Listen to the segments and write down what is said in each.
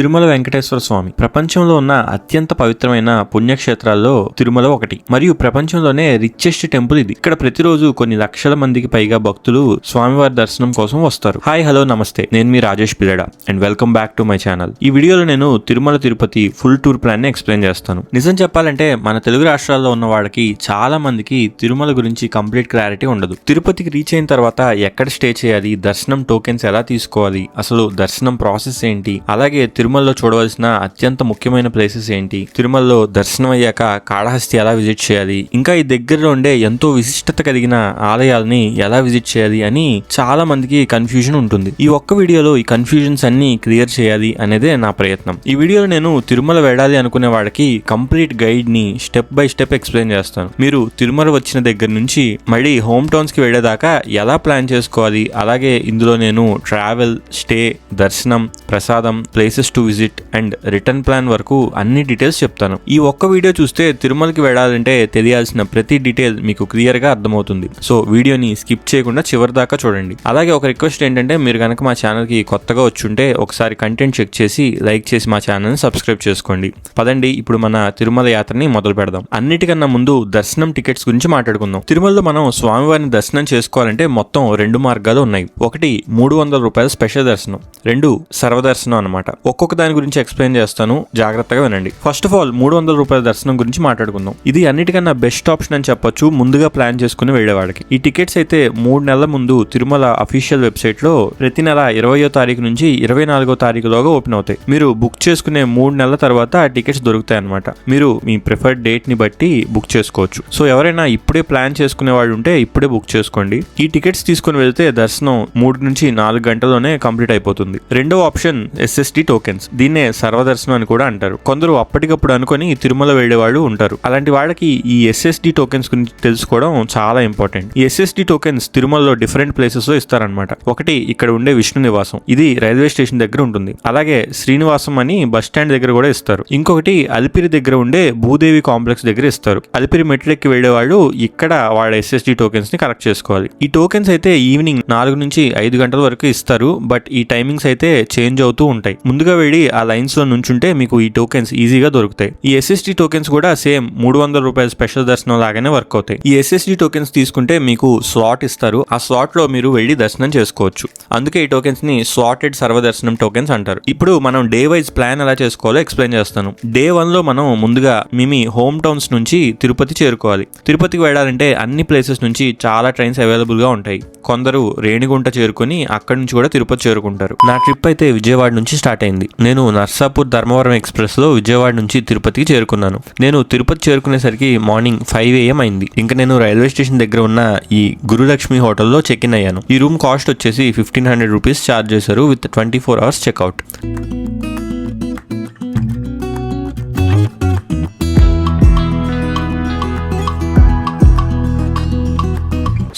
తిరుమల వెంకటేశ్వర స్వామి ప్రపంచంలో ఉన్న అత్యంత పవిత్రమైన పుణ్యక్షేత్రాల్లో తిరుమల ఒకటి మరియు ప్రపంచంలోనే రిచెస్ట్ టెంపుల్ ఇది. ఇక్కడ ప్రతిరోజు కొన్ని లక్షల మందికి పైగా భక్తులు స్వామివారి దర్శనం కోసం వస్తారు. హాయ్ హలో నమస్తే, నేను మీ Rajesh Pillada and welcome back to my channel. ఈ వీడియోలో నేను Tirumala Tirupati full tour plan ని ఎక్స్ప్లెయిన్ చేస్తాను. నిజం చెప్పాలంటే మన తెలుగు రాష్ట్రాల్లో ఉన్న వాళ్ళకి చాలా మందికి తిరుమల గురించి కంప్లీట్ క్లారిటీ ఉండదు. తిరుపతికి రీచ్ అయిన తర్వాత ఎక్కడ స్టే చేయాలి, దర్శనం టోకెన్స్ ఎలా తీసుకోవాలి, అసలు దర్శనం ప్రాసెస్ ఏంటి, అలాగే తిరుమలలో చూడవలసిన అత్యంత ముఖ్యమైన ప్లేసెస్ ఏంటి, తిరుమలలో దర్శనం అయ్యాక కాళహస్తి ఎలా విజిట్ చేయాలి, ఇంకా ఈ దగ్గరలో ఉండే ఎంతో విశిష్టత కలిగిన ఆలయాలని ఎలా విజిట్ చేయాలి అని చాలా మందికి కన్ఫ్యూజన్ ఉంటుంది. ఈ ఒక్క వీడియోలో ఈ కన్ఫ్యూజన్స్ అన్ని క్లియర్ చేయాలి అనేదే నా ప్రయత్నం. ఈ వీడియోలో నేను తిరుమల వెళ్ళాలి అనుకునే వాళ్ళకి కంప్లీట్ గైడ్ ని స్టెప్ బై స్టెప్ ఎక్స్ప్లెయిన్ చేస్తాను. మీరు తిరుమల వచ్చిన దగ్గర నుంచి మళ్ళీ హోమ్ టౌన్స్ కి వెళ్లేదాకా ఎలా ప్లాన్ చేసుకోవాలి, అలాగే ఇందులో నేను ట్రావెల్, స్టే, దర్శనం, ప్రసాదం, places to visit and return plan వరకు అన్ని డీటెయిల్స్ చెప్తాను. ఈ ఒక్క వీడియో చూస్తే తిరుమలకి వెళ్ళాలంటే తెలియాల్సిన ప్రతి డీటెయిల్ మీకు క్లియర్ గా అర్థమవుతుంది. సో వీడియోని స్కిప్ చేయకుండా చివరి దాకా చూడండి. అలాగే ఒక రిక్వెస్ట్ ఏంటంటే, మీరు కనుక మా ఛానల్ కి కొత్తగా వచ్చుంటే ఒకసారి కంటెంట్ చెక్ చేసి లైక్ చేసి మా ఛానల్ ని సబ్స్క్రైబ్ చేసుకోండి. పదండి ఇప్పుడు మన తిరుమల యాత్రని మొదలు పెడదాం. అన్నిటికన్నా ముందు దర్శనం టికెట్స్ గురించి మాట్లాడుకుందాం. తిరుమలలో మనం స్వామివారిని దర్శనం చేసుకోవాలంటే మొత్తం 2 మార్గాలు ఉన్నాయి. ఒకటి 300 రూపాయల స్పెషల్ దర్శనం, 2 సర్వదర్శనం అన్నమాట. ఒక్కొక్క దాని గురించి ఎక్స్ప్లెయిన్ చేస్తాను, జాగ్రత్తగా వినండి. ఫస్ట్ ఆఫ్ ఆల్ 300 రూపాయల దర్శనం గురించి మాట్లాడుకుందాం. ఇది అన్నిటికన్నా బెస్ట్ ఆప్షన్ అని చెప్పొచ్చు ముందుగా ప్లాన్ చేసుకుని వెళ్లేవాడికి. ఈ టికెట్స్ అయితే 3 నెలల ముందు తిరుమల అఫీషియల్ వెబ్సైట్ లో ప్రతి నెల 20వ తారీఖు నుంచి 24వ తారీఖులోగా ఓపెన్ అవుతాయి. మీరు బుక్ చేసుకునే 3 నెలల తర్వాత ఆ టికెట్స్ దొరుకుతాయి అనమాట. మీరు మీ ప్రిఫర్డ్ డేట్ ని బట్టి బుక్ చేసుకోవచ్చు. సో ఎవరైనా ఇప్పుడే ప్లాన్ చేసుకునే వాళ్ళు ఉంటే ఇప్పుడే బుక్ చేసుకోండి. ఈ టికెట్స్ తీసుకుని వెళ్తే దర్శనం 3 నుంచి 4 గంటల్లోనే కంప్లీట్ అయిపోతుంది. రెండవ ఆప్షన్ SSD టోకెన్స్. దీన్నే సర్వదర్శనం అని కూడా అంటారు. కొందరు అప్పటికప్పుడు అనుకొని తిరుమల వెళ్లే వాళ్ళు ఉంటారు. అలాంటి వాళ్ళకి ఈ SSD టోకెన్స్ గురించి తెలుసుకోవడం చాలా ఇంపార్టెంట్. ఈ SSD టోకెన్స్ తిరుమలలో డిఫరెంట్ ప్లేసెస్ లో ఇస్తారనమాట. ఒకటి ఇక్కడ ఉండే విష్ణు నివాసం, ఇది రైల్వే స్టేషన్ దగ్గర ఉంటుంది. అలాగే శ్రీనివాసం అని బస్ స్టాండ్ దగ్గర కూడా ఇస్తారు. ఇంకొకటి అలిపిరి దగ్గర ఉండే భూదేవి కాంప్లెక్స్ దగ్గర ఇస్తారు. అలిపిరి మెట్లెక్కి వెళ్లే వాళ్ళు ఇక్కడ వాళ్ళ SSD టోకెన్స్ ని కలెక్ట్ చేసుకోవాలి. ఈ టోకెన్స్ అయితే ఈవినింగ్ 4 నుంచి 5 గంటల వరకు ఇస్తారు. బట్ ఈ టైమింగ్స్ అయితే చేంజ్ అవుతూ ఉంటాయి. ముందుగా వెళ్ళి ఆ లైన్స్ లో నుంచుంటే మీకు ఈ టోకెన్స్ ఈజీగా దొరుకుతాయి. ఈ SSD టోకెన్స్ కూడా సేమ్ 300 రూపాయల స్పెషల్ దర్శనం లాగానే వర్క్ అవుతాయి. ఈ SSD టోకెన్స్ తీసుకుంటే మీకు స్లాట్ ఇస్తారు. ఆ స్లాట్ లో మీరు వెళ్ళి దర్శనం చేసుకోవచ్చు. అందుకే ఈ టోకెన్స్ ని స్లాటెడ్ సర్వదర్శనం టోకెన్స్ అంటారు. ఇప్పుడు మనం డే వైజ్ ప్లాన్ ఎలా చేసుకోవాలో ఎక్స్ప్లెయిన్ చేస్తాను. డే 1 లో మనం ముందుగా మీ హోమ్ టౌన్స్ నుంచి తిరుపతి చేరుకోవాలి. తిరుపతికి వెళ్ళాలంటే అన్ని ప్లేసెస్ నుంచి చాలా ట్రైన్స్ అవైలబుల్ గా ఉంటాయి. కొందరు రేణిగుంట చేరుకొని అక్కడి నుంచి కూడా తిరుపతి చేరుకుంటారు. నా ట్రిప్ అయితే విజయవాడ నుంచి స్టార్ట్ అయింది. నేను నర్సాపూర్ ధర్మవరం ఎక్స్ప్రెస్ లో విజయవాడ నుంచి తిరుపతికి చేరుకున్నాను. నేను తిరుపతి చేరుకునేసరికి మార్నింగ్ 5 AM అయింది. ఇంకా నేను రైల్వే స్టేషన్ దగ్గర ఉన్న ఈ గురులక్ష్మి హోటల్లో చెక్ ఇన్ అయ్యాను. ఈ రూమ్ కాస్ట్ వచ్చేసి 1500 రూపీస్ ఛార్జ్ చేశారు విత్ 24 అవర్స్ చెక్అవుట్.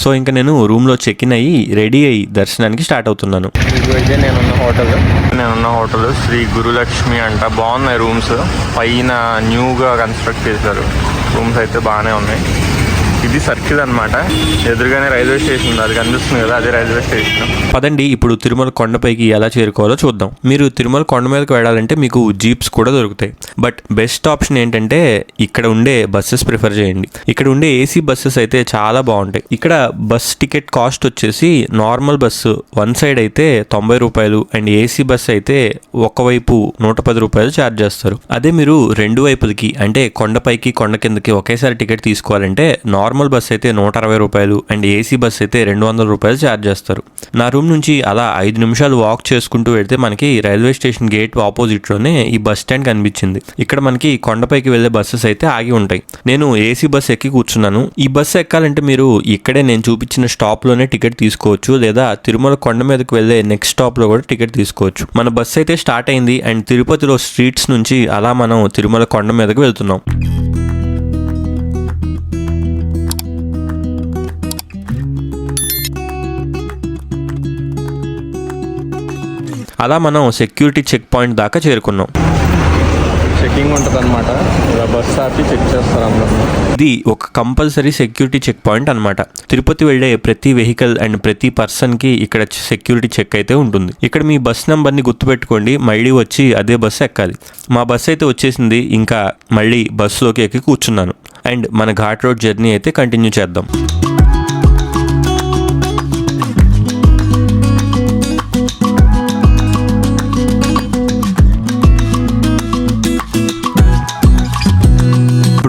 సో ఇంకా నేను రూమ్ లో చెక్ ఇన్ అయ్యి రెడీ అయ్యి దర్శనానికి స్టార్ట్ అవుతున్నాను. ఇదే నేనున్న హోటల్ శ్రీ గురులక్ష్మి అంట. బాగున్నాయి రూమ్స్, పైన న్యూగా కన్స్ట్రక్ట్ చేశారు. రూమ్స్ అయితే బాగానే ఉన్నాయి. ఇది సర్కిల్ అన్నమాట. ఎదురుగానే రైల్వే స్టేషన్ ఉంది, అది కనిపిస్తుంది కదా, అదే రైల్వే స్టేషన్. పదండి ఇప్పుడు తిరుమల కొండపైకి ఎలా చేరుకోవాలో చూద్దాం. మీరు తిరుమల కొండ మీదకి వెళ్ళాలంటే మీకు జీప్స్ కూడా దొరుకుతాయి. బట్ బెస్ట్ ఆప్షన్ ఏంటంటే ఇక్కడ ఉండే బస్సెస్ ప్రిఫర్ చేయండి. ఇక్కడ ఉండే AC బస్సెస్ అయితే చాలా బాగుంటాయి. ఇక్కడ బస్ టికెట్ కాస్ట్ వచ్చేసి నార్మల్ బస్సు వన్ సైడ్ అయితే 90 రూపాయలు అండ్ AC బస్ అయితే ఒకవైపు 110 రూపాయలు ఛార్జ్ చేస్తారు. అదే మీరు రెండు వైపులకి అంటే కొండపైకి కొండ కిందకి ఒకేసారి టికెట్ తీసుకోవాలంటే నార్మల్ బస్ అయితే 160 రూపాయలు అండ్ AC బస్ అయితే 200 రూపాయలు ఛార్జ్ చేస్తారు. నా రూమ్ నుంచి అలా 5 నిమిషాలు వాక్ చేసుకుంటూ వెళ్తే మనకి రైల్వే స్టేషన్ గేట్ ఆపోజిట్ లోనే ఈ బస్ స్టాండ్ కనిపించింది. ఇక్కడ మనకి కొండపైకి వెళ్లే బస్సెస్ అయితే ఆగి ఉంటాయి. నేను AC బస్ ఎక్కి కూర్చున్నాను. ఈ బస్సు ఎక్కాలంటే మీరు ఇక్కడే నేను చూపించిన స్టాప్ లోనే టికెట్ తీసుకోవచ్చు, లేదా తిరుమల కొండ మీదకి వెళ్లే నెక్స్ట్ స్టాప్ లో కూడా టికెట్ తీసుకోవచ్చు. మన బస్సు అయితే స్టార్ట్ అయింది అండ్ తిరుపతిలో స్ట్రీట్స్ నుంచి అలా మనం తిరుమల కొండ మీదకి వెళ్తున్నాం. అలా మనం సెక్యూరిటీ చెక్ పాయింట్ దాకా చేరుకున్నాం. చెకింగ్ ఉంటుంది అనమాట. ఇలా బస్ ఆపి చెక్ చేస్తారు అందరూ. ఇది ఒక కంపల్సరీ సెక్యూరిటీ చెక్ పాయింట్ అనమాట. తిరుపతి వెళ్లే ప్రతి వెహికల్ అండ్ ప్రతి పర్సన్ కి ఇక్కడ సెక్యూరిటీ చెక్ అయితే ఉంటుంది. ఇక్కడ మీ బస్ నెంబర్ ని గుర్తుపెట్టుకోండి, మళ్ళీ వచ్చి అదే బస్సు ఎక్కాలి. మా బస్సు అయితే వచ్చేసింది, ఇంకా మళ్ళీ బస్సులోకి ఎక్కి కూర్చున్నాను. అండ్ మన ఘాట్ రోడ్ జర్నీ అయితే కంటిన్యూ చేద్దాం.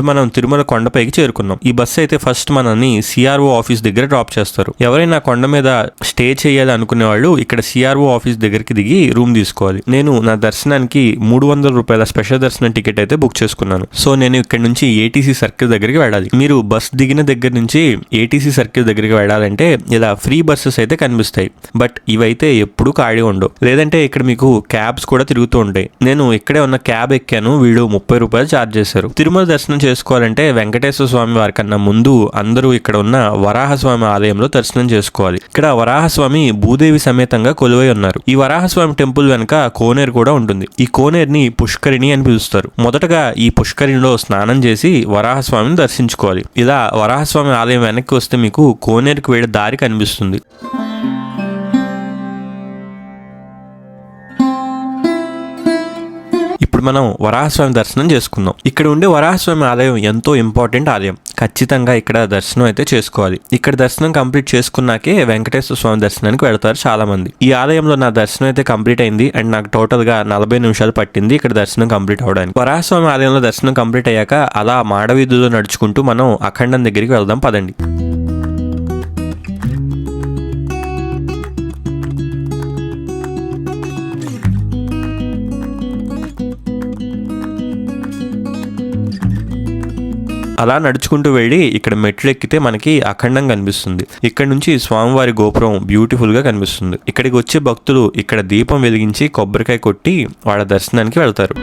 మనం తిరుమల కొండపైకి చేరుకున్నాం. ఈ బస్సు అయితే ఫస్ట్ మనల్ని సిఆర్ఓ ఆఫీస్ దగ్గర డ్రాప్ చేస్తారు. ఎవరైనా కొండ మీద స్టే చేయాలి అనుకునే వాళ్ళు ఇక్కడ సిఆర్ఓ ఆఫీస్ దగ్గరికి దిగి రూమ్ తీసుకోవాలి. నేను నా దర్శనానికి 300 రూపాయల స్పెషల్ దర్శనం టికెట్ అయితే బుక్ చేసుకున్నాను. సో నేను ఇక్కడ నుంచి ఏటీసీ సర్కిల్ దగ్గరికి వెళ్ళాలి. మీరు బస్ దిగిన దగ్గర నుంచి ఏటీసీ సర్కిల్ దగ్గరికి వెళ్ళాలంటే ఇలా ఫ్రీ బస్సెస్ అయితే కనిపిస్తాయి. బట్ ఇవైతే ఎప్పుడు ఖాళీ ఉండవు. లేదంటే ఇక్కడ మీకు క్యాబ్స్ కూడా తిరుగుతూ ఉంటాయి. నేను ఇక్కడే ఉన్న క్యాబ్ ఎక్కాను. వీళ్ళు 30 రూపాయలు ఛార్జ్ చేశారు. తిరుమల దర్శనం చేసుకోవాలంటే వెంకటేశ్వర స్వామి వారి కన్నా ముందు అందరూ ఇక్కడ ఉన్న వరాహస్వామి ఆలయంలో దర్శనం చేసుకోవాలి. ఇక్కడ వరాహస్వామి భూదేవి సమేతంగా కొలువై ఉన్నారు. ఈ వరాహస్వామి టెంపుల్ వెనక కోనేరు కూడా ఉంటుంది. ఈ కోనేరుని పుష్కరిణి అని పిలుస్తారు. మొదటగా ఈ పుష్కరిణిలో స్నానం చేసి వరాహస్వామిని దర్శించుకోవాలి. ఇలా వరాహస్వామి ఆలయం వెనక్కి వస్తే మీకు కోనేరుకు వెళ్ళే దారి కనిపిస్తుంది. ఇప్పుడు మనం వరాహస్వామి దర్శనం చేసుకుందాం. ఇక్కడ ఉండే వరాహస్వామి ఆలయం ఎంతో ఇంపార్టెంట్ ఆలయం. ఖచ్చితంగా ఇక్కడ దర్శనం అయితే చేసుకోవాలి. ఇక్కడ దర్శనం కంప్లీట్ చేసుకున్నాకే వెంకటేశ్వర స్వామి దర్శనానికి వెళ్తారు చాలా మంది. ఈ ఆలయంలో నా దర్శనం అయితే కంప్లీట్ అయింది అండ్ నాకు టోటల్ గా 40 నిమిషాలు పట్టింది ఇక్కడ దర్శనం కంప్లీట్ అవడానికి. వరాహస్వామి ఆలయంలో దర్శనం కంప్లీట్ అయ్యాక అలా మాడవీధుల్లో నడుచుకుంటూ మనం అఖండం దగ్గరికి వెళ్దాం పదండి. అలా నడుచుకుంటూ వెళ్ళి ఇక్కడ మెట్లు ఎక్కితే మనకి అఖండం కనిపిస్తుంది. ఇక్కడ నుంచి స్వామివారి గోపురం బ్యూటిఫుల్ గా కనిపిస్తుంది. ఇక్కడికి వచ్చే భక్తులు ఇక్కడ దీపం వెలిగించి కొబ్బరికాయ కొట్టి వాళ్ళ దర్శనానికి వెళ్తారు.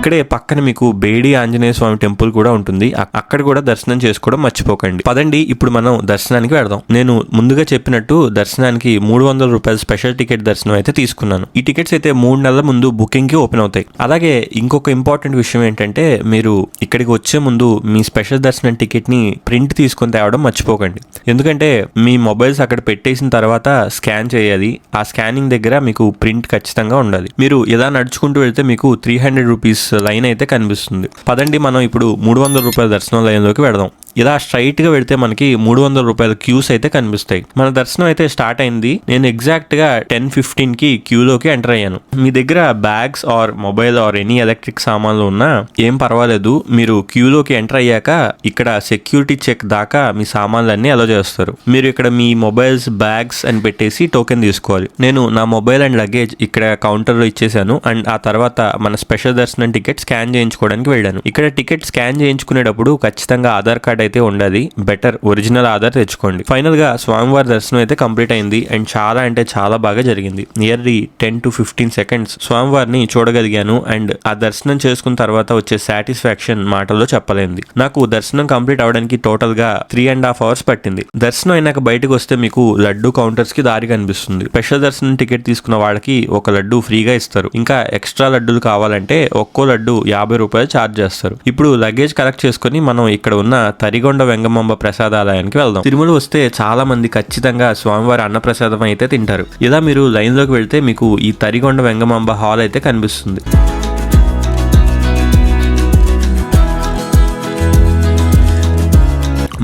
ఇక్కడే పక్కన మీకు బేడి ఆంజనేయ స్వామి టెంపుల్ కూడా ఉంటుంది. అక్కడ కూడా దర్శనం చేసుకోవడం మర్చిపోకండి. పదండి ఇప్పుడు మనం దర్శనానికి వెళ్దాం. నేను ముందుగా చెప్పినట్టు దర్శనానికి 300 రూపాయల స్పెషల్ టికెట్ దర్శనం అయితే తీసుకున్నాను. ఈ టికెట్స్ అయితే 3 నెలల ముందు బుకింగ్ కి ఓపెన్ అవుతాయి. అలాగే ఇంకొక ఇంపార్టెంట్ విషయం ఏంటంటే మీరు ఇక్కడికి వచ్చే ముందు మీ స్పెషల్ దర్శనం టికెట్ ని ప్రింట్ తీసుకొని తేవడం మర్చిపోకండి. ఎందుకంటే మీ మొబైల్స్ అక్కడ పెట్టేసిన తర్వాత స్కాన్ చేయాలి. ఆ స్కానింగ్ దగ్గర మీకు ప్రింట్ ఖచ్చితంగా ఉండాలి. మీరు ఇలా నడుచుకుంటూ వెళ్తే మీకు 300 రూపీస్ లైన్ అయితే కనిపిస్తుంది. పదండి మనం ఇప్పుడు 300 రూపాయల దర్శనం లైన్లోకి వెళదాం. ఇలా స్ట్రైట్ గా వెళ్తే మనకి 300 రూపాయల క్యూస్ అయితే కనిపిస్తాయి. మన దర్శనం అయితే స్టార్ట్ అయింది. నేను ఎగ్జాక్ట్ గా 10:15 కి క్యూలోకి ఎంటర్ అయ్యాను. మీ దగ్గర bags or mobile or any electric సామాన్లు ఉన్నా ఏం పర్వాలేదు. మీరు క్యూలోకి ఎంటర్ అయ్యాక ఇక్కడ సెక్యూరిటీ చెక్ దాకా మీ సామాన్లన్నీ అలో చేస్తారు. మీరు ఇక్కడ మీ మొబైల్స్ బ్యాగ్స్ అని పెట్టేసి టోకెన్ తీసుకోవాలి. నేను నా మొబైల్ అండ్ లగేజ్ ఇక్కడ కౌంటర్ లో ఇచ్చేసాను. అండ్ ఆ తర్వాత మన స్పెషల్ దర్శనం టికెట్ స్కాన్ చేయించుకోవడానికి వెళ్ళాను. ఇక్కడ టికెట్ స్కాన్ చేయించుకునేటప్పుడు ఖచ్చితంగా ఆధార్ కార్డ్ అయితే ఉండాలి. బెటర్ ఒరిజినల్ ఆధార్ తెచ్చుకోండి. ఫైనల్ గా స్వామివారి దర్శనం అయితే కంప్లీట్ అయింది అండ్ చాలా అంటే చాలా బాగా జరిగింది. నియర్లీ 10 to 15 seconds స్వామివారిని చూడగలిగాను. అండ్ ఆ దర్శనం చేసుకున్న తర్వాత వచ్చే సాటిస్ఫాక్షన్ మాటల్లో చెప్పలేంది. నాకు దర్శనం కంప్లీట్ అవడానికి టోటల్ గా 3.5 hours పట్టింది. దర్శనం అయినాక బయటకు వస్తే మీకు లడ్డు కౌంటర్స్ కి దారి కనిపిస్తుంది. స్పెషల్ దర్శనం టికెట్ తీసుకున్న వాళ్ళకి ఒక లడ్డు ఫ్రీగా ఇస్తారు. ఇంకా ఎక్స్ట్రా లడ్డూలు కావాలంటే ఒక్కో లడ్డు 50 రూపాయలు ఛార్జ్ చేస్తారు. ఇప్పుడు లగేజ్ కలెక్ట్ చేసుకుని మనం ఇక్కడ ఉన్న తరిగొండ వెంగమాంబ ప్రసాదాలయానికి వెళ్దాం. తిరుమల వస్తే చాలా మంది ఖచ్చితంగా స్వామివారి అన్న ప్రసాదం అయితే తింటారు. ఇలా మీరు లైన్ లోకి వెళ్తే మీకు ఈ తరిగొండ వెంగమాంబ హాల్ అయితే కనిపిస్తుంది.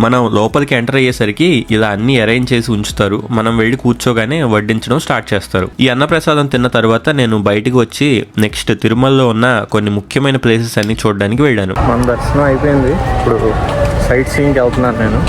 మనం లోపలికి ఎంటర్ అయ్యేసరికి ఇలా అన్ని అరేంజ్ చేసి ఉంచుతారు. మనం వెళ్ళి కూర్చోగానే వడ్డించడం స్టార్ట్ చేస్తారు. ఈ అన్నప్రసాదం తిన్న తర్వాత నేను బయటికి వచ్చి నెక్స్ట్ తిరుమలలో ఉన్న కొన్ని ముఖ్యమైన ప్లేసెస్ అన్ని చూడడానికి వెళ్ళాను. మన దర్శనం అయిపోయింది. ఇప్పుడు సైట్ సీయింగ్కి వెళ్తున్నాను నేను.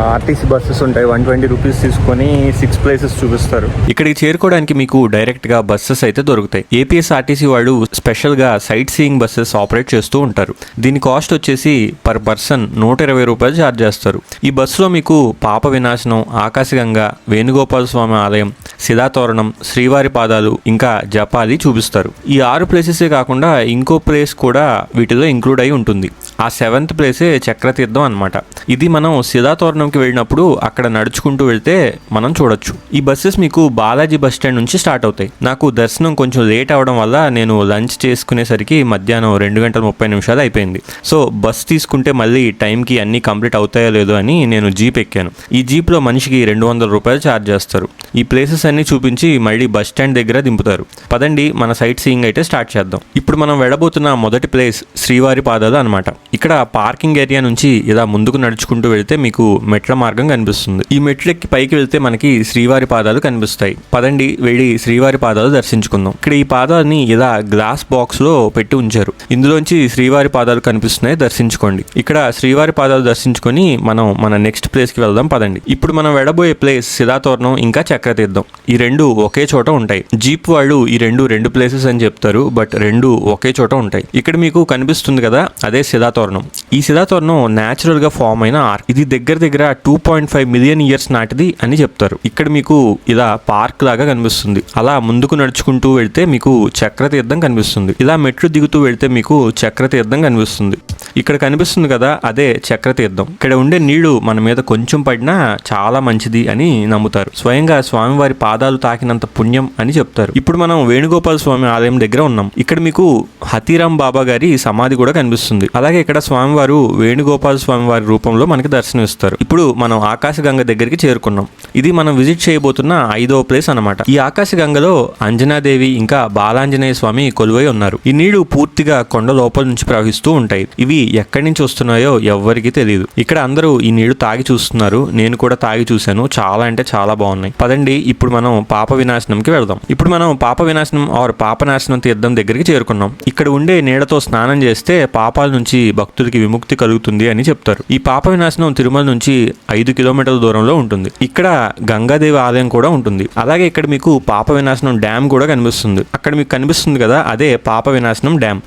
ఆర్టీసీ బస్సెస్ ఉంటాయి. 120 రూపీస్ తీసుకొని 6 ప్లేసెస్ చూపిస్తారు. ఇక్కడికి చేరుకోవడానికి మీకు డైరెక్ట్ గా బస్సెస్ అయితే దొరుకుతాయి. ఏపీఎస్ఆర్టీసీ వాళ్ళు స్పెషల్ గా సైట్ సీయింగ్ బస్సెస్ ఆపరేట్ చేస్తూ ఉంటారు. దీని కాస్ట్ వచ్చేసి పర్ పర్సన్ 120 రూపాయలు ఛార్జ్ చేస్తారు. ఈ బస్సులో మీకు పాప వినాశనం, ఆకాశగంగా, వేణుగోపాల స్వామి ఆలయం, శిలాతోరణం, శ్రీవారి పాదాలు, ఇంకా జపాలి చూపిస్తారు. ఈ 6 ప్లేసెసే కాకుండా ఇంకో ప్లేస్ కూడా వీటిలో ఇంక్లూడ్ అయి ఉంటుంది. ఆ 7th ప్లేసే చక్రతీర్థం అన్నమాట. ఇది మనం శిలాతోరణం శిలాతోరణంకి వెళ్ళినప్పుడు అక్కడ నడుచుకుంటూ వెళ్తే మనం చూడొచ్చు. ఈ బస్సెస్ మీకు బాలాజీ బస్ స్టాండ్ నుంచి స్టార్ట్ అవుతాయి. నాకు దర్శనం కొంచెం లేట్ అవడం వల్ల నేను లంచ్ చేసుకునేసరికి మధ్యాహ్నం 2:30 అయిపోయింది. సో బస్ తీసుకుంటే మళ్ళీ టైంకి అన్నీ కంప్లీట్ అవుతాయో లేదో అని నేను జీప్ ఎక్కాను. ఈ జీప్లో మనిషికి 200 రూపాయలు ఛార్జ్ చేస్తారు. ఈ ప్లేసెస్ అన్ని చూపించి మళ్ళీ బస్ స్టాండ్ దగ్గర దింపుతారు. పదండి మన సైట్ సీయింగ్ అయితే స్టార్ట్ చేద్దాం. ఇప్పుడు మనం వెళ్ళబోతున్న మొదటి ప్లేస్ శ్రీవారి పాదాలు అనమాట. ఇక్కడ పార్కింగ్ ఏరియా నుంచి ఇలా ముందుకు నడుచుకుంటూ వెళ్తే మీకు మెట్ల మార్గం కనిపిస్తుంది. ఈ మెట్లెక్కి పైకి వెళ్తే మనకి శ్రీవారి పాదాలు కనిపిస్తాయి. పదండి వెళ్ళి శ్రీవారి పాదాలు దర్శించుకుందాం. ఇక్కడ ఈ పాదాలని ఇలా గ్లాస్ బాక్స్ లో పెట్టి ఉంచారు. ఇందులోంచి శ్రీవారి పాదాలు కనిపిస్తున్నాయి, దర్శించుకోండి. ఇక్కడ శ్రీవారి పాదాలు దర్శించుకొని మనం మన నెక్స్ట్ ప్లేస్ కి వెళ్దాం. పదండి. ఇప్పుడు మనం వెళ్ళబోయే ప్లేస్ శిలాతోరణం ఇంకా చక్రతీర్థం. ఈ రెండు ఒకే చోట ఉంటాయి. జీప్ వాళ్ళు ఈ రెండు ప్లేసెస్ అని చెప్తారు, బట్ రెండు ఒకే చోట ఉంటాయి. ఇక్కడ మీకు కనిపిస్తుంది కదా, అదే శిలాతోరణం. ఈ శిలాతోరణం న్యాచురల్ గా ఫామ్ అయిన ఆర్క్. ఇది దగ్గర 2.5 మిలియన్ ఇయర్స్ నాటిది అని చెప్తారు. ఇక్కడ మీకు ఇలా పార్క్ లాగా కనిపిస్తుంది. అలా ముందుకు నడుచుకుంటూ వెళ్తే మీకు చక్రతీర్థం కనిపిస్తుంది. ఇలా మెట్లు దిగుతూ వెళ్తే మీకు చక్రతీర్థం కనిపిస్తుంది. ఇక్కడ కనిపిస్తుంది కదా, అదే చక్రతీర్థం. ఇక్కడ ఉండే నీళ్లు మన మీద కొంచెం పడినా చాలా మంచిది అని నమ్ముతారు. స్వయంగా స్వామివారి పాదాలు తాకినంత పుణ్యం అని చెప్తారు. ఇప్పుడు మనం వేణుగోపాల స్వామి ఆలయం దగ్గర ఉన్నాం. ఇక్కడ మీకు హతీరాం బాబా గారి సమాధి కూడా కనిపిస్తుంది. అలాగే ఇక్కడ స్వామివారు వేణుగోపాల స్వామి వారి రూపంలో మనకి దర్శనమిస్తారు. ఇప్పుడు మనం ఆకాశగంగ దగ్గరికి చేరుకున్నాం. ఇది మనం విజిట్ చేయబోతున్న 5వ ప్లేస్ అన్నమాట. ఈ ఆకాశగంగలో అంజనాదేవి ఇంకా బాలాంజనేయ స్వామి కొలువై ఉన్నారు. ఈ నీళ్లు పూర్తిగా కొండ లోపల నుంచి ప్రవహిస్తూ ఉంటాయి. ఇవి ఎక్కడి నుంచి వస్తున్నాయో ఎవ్వరికీ తెలియదు. ఇక్కడ అందరూ ఈ నీళ్లు తాగి చూస్తున్నారు. నేను కూడా తాగి చూశాను. చాలా అంటే చాలా బాగున్నాయి. పదండి ఇప్పుడు మనం పాప వినాశనంకి వెళ్దాం. ఇప్పుడు మనం పాప వినాశనం ఆర్ పాపనాశనం తీర్థం దగ్గరికి చేరుకున్నాం. ఇక్కడ ఉండే నీళ్లతో స్నానం చేస్తే పాపాల నుంచి భక్తులకి విముక్తి కలుగుతుంది అని చెప్తారు. ఈ పాప వినాశనం తిరుమల నుంచి 5 కిలోమీటర్ల దూరంలో ఉంటుంది. ఇక్కడ గంగాదేవి ఆలయం కూడా ఉంటుంది. అలాగే ఇక్కడ మీకు పాప వినాశనం డ్యామ్ కూడా కనిపిస్తుంది. అక్కడ మీకు కనిపిస్తుంది కదా, అదే పాప వినాశనం డ్యామ్.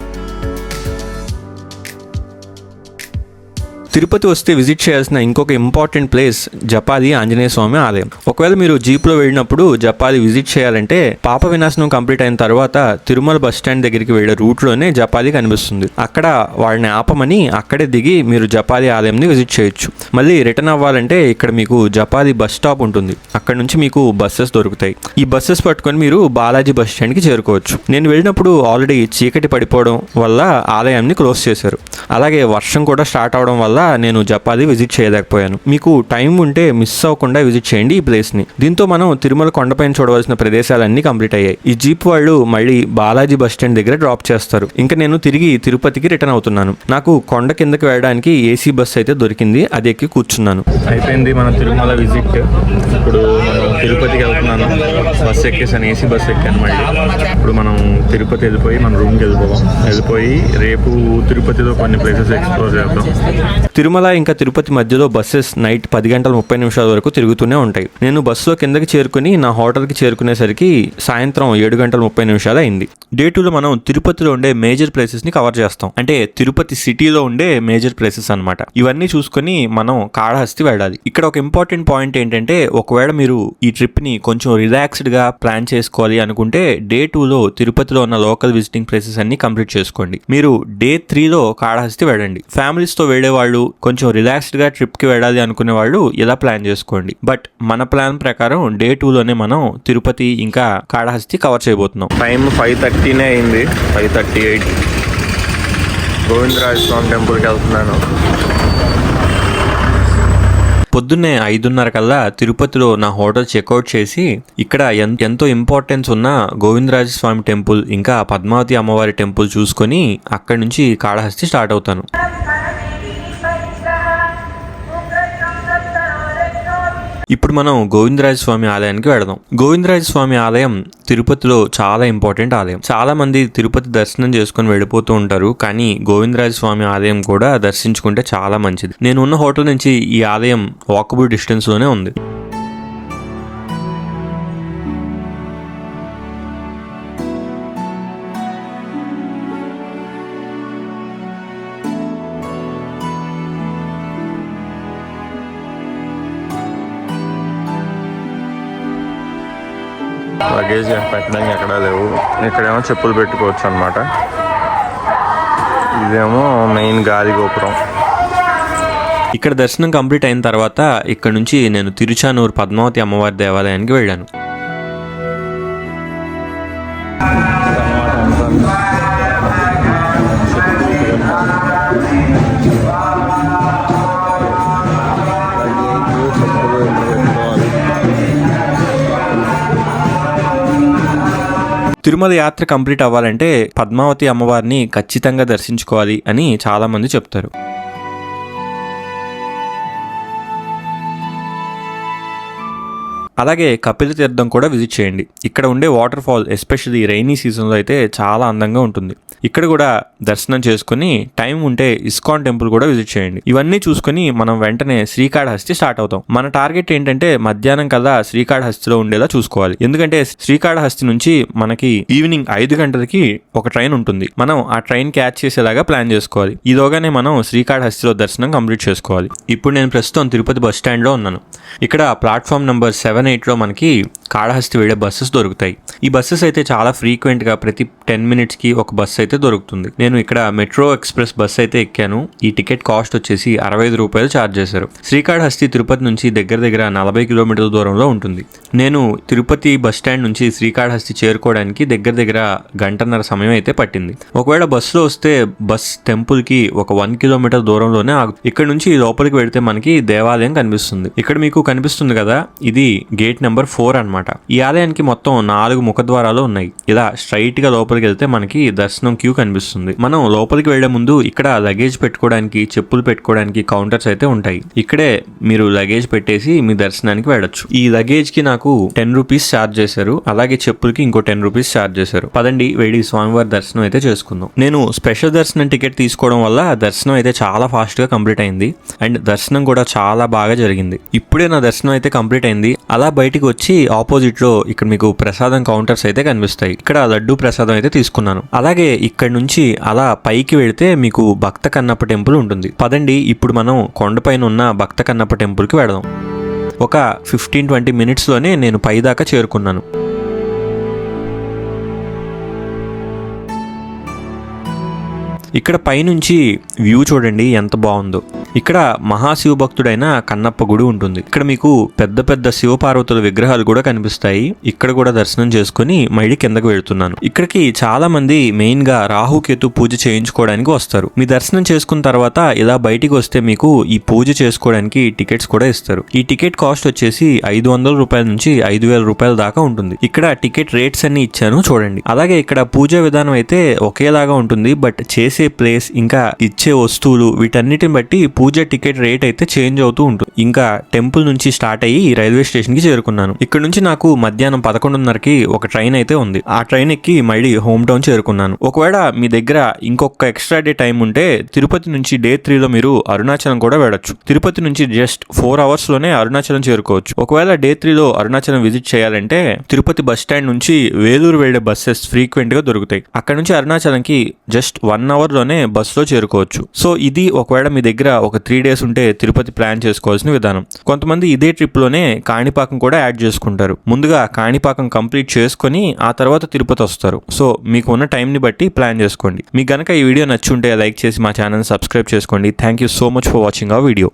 తిరుపతి వస్తే విజిట్ చేయాల్సిన ఇంకొక ఇంపార్టెంట్ ప్లేస్ జపాలి ఆంజనేయ స్వామి ఆలయం. ఒకవేళ మీరు జీప్లో వెళ్ళినప్పుడు జపాలి విజిట్ చేయాలంటే పాప వినాశనం కంప్లీట్ అయిన తర్వాత తిరుమల బస్ స్టాండ్ దగ్గరికి వెళ్లే రూట్లోనే జపాలి కనిపిస్తుంది. అక్కడ వాళ్ళని ఆపమని అక్కడే దిగి మీరు జపాలి ఆలయంని విజిట్ చేయొచ్చు. మళ్ళీ రిటర్న్ అవ్వాలంటే ఇక్కడ మీకు జపాలి బస్ స్టాప్ ఉంటుంది. అక్కడ నుంచి మీకు బస్సెస్ దొరుకుతాయి. ఈ బస్సెస్ పట్టుకొని మీరు బాలాజీ బస్ స్టాండ్కి చేరుకోవచ్చు. నేను వెళ్ళినప్పుడు ఆల్రెడీ చీకటి పడిపోవడం వల్ల ఆలయాన్ని క్లోజ్ చేశారు. అలాగే వర్షం కూడా స్టార్ట్ అవడం వల్ల నేను జపాలి విజిట్ చేయలేకపోయాను. మీకు టైం ఉంటే మిస్ అవ్వకుండా విజిట్ చేయండి ఈ ప్లేస్ ని. దీంతో మనం తిరుమల కొండపైన చూడవలసిన ప్రదేశాలన్నీ కంప్లీట్ అయ్యాయి. ఈ జీప్ వాళ్ళు మళ్ళీ బాలాజీ బస్ స్టాండ్ దగ్గర డ్రాప్ చేస్తారు. ఇంకా నేను తిరిగి తిరుపతికి రిటర్న్ అవుతున్నాను. నాకు కొండ కిందకి వెళ్ళడానికి ఏసీ బస్ అయితే దొరికింది. అది ఎక్కి కూర్చున్నాను. అయిపోయింది మన తిరుమల విజిట్. ఇప్పుడు మనం తిరుపతికి వెళ్తున్నాను. బస్ ఎక్కేసాను, ఏసీ బస్ ఎక్కాను. మళ్ళీ ఇప్పుడు మనం తిరుపతి వెళ్ళిపోయి మన రూమ్కి వెళ్ళిపోయి రేపు తిరుపతిలో కొన్ని ప్లేసెస్ ఎక్స్ప్లోర్ చేద్దాం. తిరుమల ఇంకా తిరుపతి మధ్యలో బస్సెస్ నైట్ 10:30 వరకు తిరుగుతూనే ఉంటాయి. నేను బస్సులో కిందకి చేరుకుని నా హోటల్కి చేరుకునేసరికి సాయంత్రం 7:30 అయింది. డే 2లో మనం తిరుపతిలో ఉండే మేజర్ ప్లేసెస్ ని కవర్ చేస్తాం. అంటే తిరుపతి సిటీలో ఉండే మేజర్ ప్లేసెస్ అన్నమాట. ఇవన్నీ చూసుకుని మనం కాళహస్తి వెళ్ళాలి. ఇక్కడ ఒక ఇంపార్టెంట్ పాయింట్ ఏంటంటే, ఒకవేళ మీరు ఈ ట్రిప్ ని కొంచెం రిలాక్స్డ్ గా ప్లాన్ చేసుకోవాలి అనుకుంటే డే 2లో తిరుపతిలో ఉన్న లోకల్ విజిటింగ్ ప్లేసెస్ అన్ని కంప్లీట్ చేసుకోండి. మీరు డే 3లో కాళహస్తి వెళ్ళండి. ఫ్యామిలీస్ తో వెళ్లే వాళ్ళు, కొంచెం రిలాక్స్డ్ గా ట్రిప్ కి వెళ్ళాలి అనుకునే వాళ్ళు ఇలా ప్లాన్ చేసుకోండి. బట్ మన ప్లాన్ ప్రకారం డే 2లోనే మనం తిరుపతి ఇంకా కాళహస్తి కవర్ చేయబోతున్నాం. టైం 5:30 అయింది. 5:38. గోవిందరాజ స్వామి టెంపుల్కి వెళ్తున్నాను. పొద్దున్నే 5:30 కల్లా తిరుపతిలో నా హోటల్ చెక్అవుట్ చేసి ఇక్కడ ఎంతో ఇంపార్టెన్స్ ఉన్న గోవిందరాజ స్వామి టెంపుల్ ఇంకా పద్మావతి అమ్మవారి టెంపుల్ చూసుకొని అక్కడి నుంచి కాళహస్తి స్టార్ట్ అవుతాను. ఇప్పుడు మనం గోవిందరాజ స్వామి ఆలయానికి వెళదాం. గోవిందరాజ స్వామి ఆలయం తిరుపతిలో చాలా ఇంపార్టెంట్ ఆలయం. చాలా మంది తిరుపతి దర్శనం చేసుకుని వెళ్ళిపోతూ ఉంటారు, కానీ గోవిందరాజ స్వామి ఆలయం కూడా దర్శించుకుంటే చాలా మంచిది. నేను ఉన్న హోటల్ నుంచి ఈ ఆలయం వాకబుల్ డిస్టెన్స్ లోనే ఉంది. లగేజ్ పెట్టడానికి ఎక్కడా లేవు. ఇక్కడేమో చెప్పులు పెట్టుకోవచ్చు అనమాట. ఇదేమో మెయిన్ గాలి గోపురం. ఇక్కడ దర్శనం కంప్లీట్ అయిన తర్వాత ఇక్కడ నుంచి నేను తిరుచానూరు పద్మావతి అమ్మవారి దేవాలయానికి వెళ్ళాను. తిరుమల యాత్ర కంప్లీట్ అవ్వాలంటే పద్మావతి అమ్మవారిని ఖచ్చితంగా దర్శించుకోవాలి అని చాలా మంది చెప్తారు. అలాగే కపిల తీర్థం కూడా విజిట్ చేయండి. ఇక్కడ ఉండే వాటర్ ఫాల్ ఎస్పెషల్లీ రైనీ సీజన్లో అయితే చాలా అందంగా ఉంటుంది. ఇక్కడ కూడా దర్శనం చేసుకుని టైం ఉంటే ఇస్కాన్ టెంపుల్ కూడా విజిట్ చేయండి. ఇవన్నీ చూసుకుని మనం వెంటనే శ్రీకాళహస్తి స్టార్ట్ అవుతాం. మన టార్గెట్ ఏంటంటే మధ్యాహ్నం కల్లా శ్రీకాళహస్తిలో ఉండేలా చూసుకోవాలి. ఎందుకంటే శ్రీకాళహస్తి నుంచి మనకి ఈవినింగ్ 5 గంటలకి ఒక ట్రైన్ ఉంటుంది. మనం ఆ ట్రైన్ క్యాచ్ చేసేలాగా ప్లాన్ చేసుకోవాలి. ఈలోగానే మనం శ్రీకాళహస్తిలో దర్శనం కంప్లీట్ చేసుకోవాలి. ఇప్పుడు నేను ప్రస్తుతం తిరుపతి బస్ స్టాండ్లో ఉన్నాను. ఇక్కడ ప్లాట్ఫామ్ నెంబర్ 7-8లో మనకి కాళహస్తి వెళ్ళే బస్సెస్ దొరుకుతాయి. ఈ బస్సెస్ అయితే చాలా ఫ్రీక్వెంట్గా ప్రతి 10 మినిట్స్కి ఒక బస్సు అయితే దొరుకుతుంది. నేను ఇక్కడ మెట్రో ఎక్స్ప్రెస్ బస్ అయితే ఎక్కాను. ఈ టికెట్ కాస్ట్ వచ్చేసి 65 రూపాయలు ఛార్జ్ చేశారు. శ్రీకాళహస్తి తిరుపతి నుంచి దగ్గర 40 కిలోమీటర్ల దూరంలో ఉంటుంది. నేను తిరుపతి బస్ స్టాండ్ నుంచి శ్రీకాళహస్తి చేరుకోవడానికి దగ్గర గంటన్నర సమయం అయితే పట్టింది. ఒకవేళ బస్సులో వస్తే బస్ టెంపుల్కి ఒక 1 కిలోమీటర్ దూరంలోనే ఆగుతుంది. ఇక్కడ నుంచి లోపలికి వెళితే మనకి దేవాలయం కనిపిస్తుంది. ఇక్కడ మీకు కనిపిస్తుంది కదా, ఇది గేట్ నెంబర్ 4 అన్నమాట. ఈ ఆలయానికి మొత్తం 4 ముఖద్వారాలు ఉన్నాయి. ఇలా స్ట్రైట్ గా లోపలికి వెళ్తే మనకి దర్శనం క్యూ కనిపిస్తుంది. మనం లోపలికి వెళ్లే ముందు ఇక్కడ లగేజ్ పెట్టుకోవడానికి, చెప్పులు పెట్టుకోవడానికి కౌంటర్స్ అయితే ఉంటాయి. ఇక్కడే మీరు లగేజ్ పెట్టేసి మీ దర్శనానికి వెళ్ళొచ్చు. ఈ లగేజ్ కి నాకు 10 రూపీస్ ఛార్జ్ చేశారు. అలాగే చెప్పులకి ఇంకో 10 రూపీస్ ఛార్జ్ చేశారు. పదండి వెళ్ళి స్వామివారి దర్శనం అయితే చేసుకుందాం. నేను స్పెషల్ దర్శనం టికెట్ తీసుకోవడం వల్ల దర్శనం అయితే చాలా ఫాస్ట్ గా కంప్లీట్ అయింది. అండ్ దర్శనం కూడా చాలా బాగా జరిగింది. ఇప్పుడే నా దర్శనం అయితే కంప్లీట్ అయింది. అలా బయటికి వచ్చి ఆపోజిట్ లో ఇక్కడ మీకు ప్రసాదం కౌంటర్స్ అయితే కనిపిస్తాయి. ఇక్కడ లడ్డు ప్రసాదం అయితే తీసుకున్నాను. అలాగే ఇక్కడ నుంచి అలా పైకి వెళితే మీకు భక్త కన్నప్ప టెంపుల్ ఉంటుంది. పదండి ఇప్పుడు మనం కొండపైన ఉన్న భక్త కన్నప్ప టెంపుల్ కి వెళదాం. ఒక 15-20 మినిట్స్ లోనే నేను పై దాకా చేరుకున్నాను. ఇక్కడ పైనుంచి వ్యూ చూడండి ఎంత బాగుందో. ఇక్కడ మహాశివ భక్తుడైన కన్నప్ప గుడి ఉంటుంది. ఇక్కడ మీకు పెద్ద పెద్ద శివపార్వతుల విగ్రహాలు కూడా కనిపిస్తాయి. ఇక్కడ కూడా దర్శనం చేసుకుని మళ్ళీ కిందకు వెళ్తున్నాను. ఇక్కడికి చాలా మంది మెయిన్ గా రాహుకేతు పూజ చేయించుకోవడానికి వస్తారు. మీ దర్శనం చేసుకున్న తర్వాత ఇలా బయటికి వస్తే మీకు ఈ పూజ చేసుకోవడానికి టికెట్స్ కూడా ఇస్తారు. ఈ టికెట్ కాస్ట్ వచ్చేసి 500 రూపాయల నుంచి 5000 రూపాయల దాకా ఉంటుంది. ఇక్కడ టికెట్ రేట్స్ అన్ని ఇచ్చాను చూడండి. అలాగే ఇక్కడ పూజా విధానం అయితే ఒకేలాగా ఉంటుంది. బట్ చేసే ప్లేస్ ఇంకా ఇచ్చే వస్తువులు వీటన్నిటిని బట్టి పూజ టికెట్ రేట్ అయితే చేంజ్ అవుతూ ఉంటుంది. ఇంకా టెంపుల్ నుంచి స్టార్ట్ అయ్యి రైల్వే స్టేషన్ కి చేరుకున్నాను. ఇక్కడ నుంచి నాకు మధ్యాహ్నం 11:30కి ఒక ట్రైన్ అయితే ఉంది. ఆ ట్రైన్ ఎక్కి మళ్ళీ హోమ్ టౌన్ చేరుకున్నాను. ఒకవేళ మీ దగ్గర ఇంకొక ఎక్స్ట్రా డే టైం ఉంటే తిరుపతి నుంచి డే 3లో మీరు అరుణాచలం కూడా వెళ్ళొచ్చు. తిరుపతి నుంచి జస్ట్ 4 అవర్స్ లోనే అరుణాచలం చేరుకోవచ్చు. ఒకవేళ డే 3లో అరుణాచలం విజిట్ చేయాలంటే తిరుపతి బస్ స్టాండ్ నుంచి వేలూరు వెళ్లే బస్సెస్ ఫ్రీక్వెంట్ గా దొరుకుతాయి. అక్కడ నుంచి అరుణాచలంకి జస్ట్ 1 అవర్ లోనే బస్సులో చేరుకోవచ్చు. సో ఇది ఒకవేళ మీ దగ్గర ఒక 3 డేస్ ఉంటే తిరుపతి ప్లాన్ చేసుకోవాల్సిన విధానం. కొంతమంది ఇదే ట్రిప్ లోనే కాణిపాకం కూడా యాడ్ చేసుకుంటారు. ముందుగా కాణిపాకం కంప్లీట్ చేసుకుని ఆ తర్వాత తిరుపతి వస్తారు. సో మీకు ఉన్న టైం ని బట్టి ప్లాన్ చేసుకోండి. మీకు గనక ఈ వీడియో నచ్చుంటే లైక్ చేసి మా ఛానల్ సబ్స్క్రైబ్ చేసుకోండి. Thank you so much for watching our video.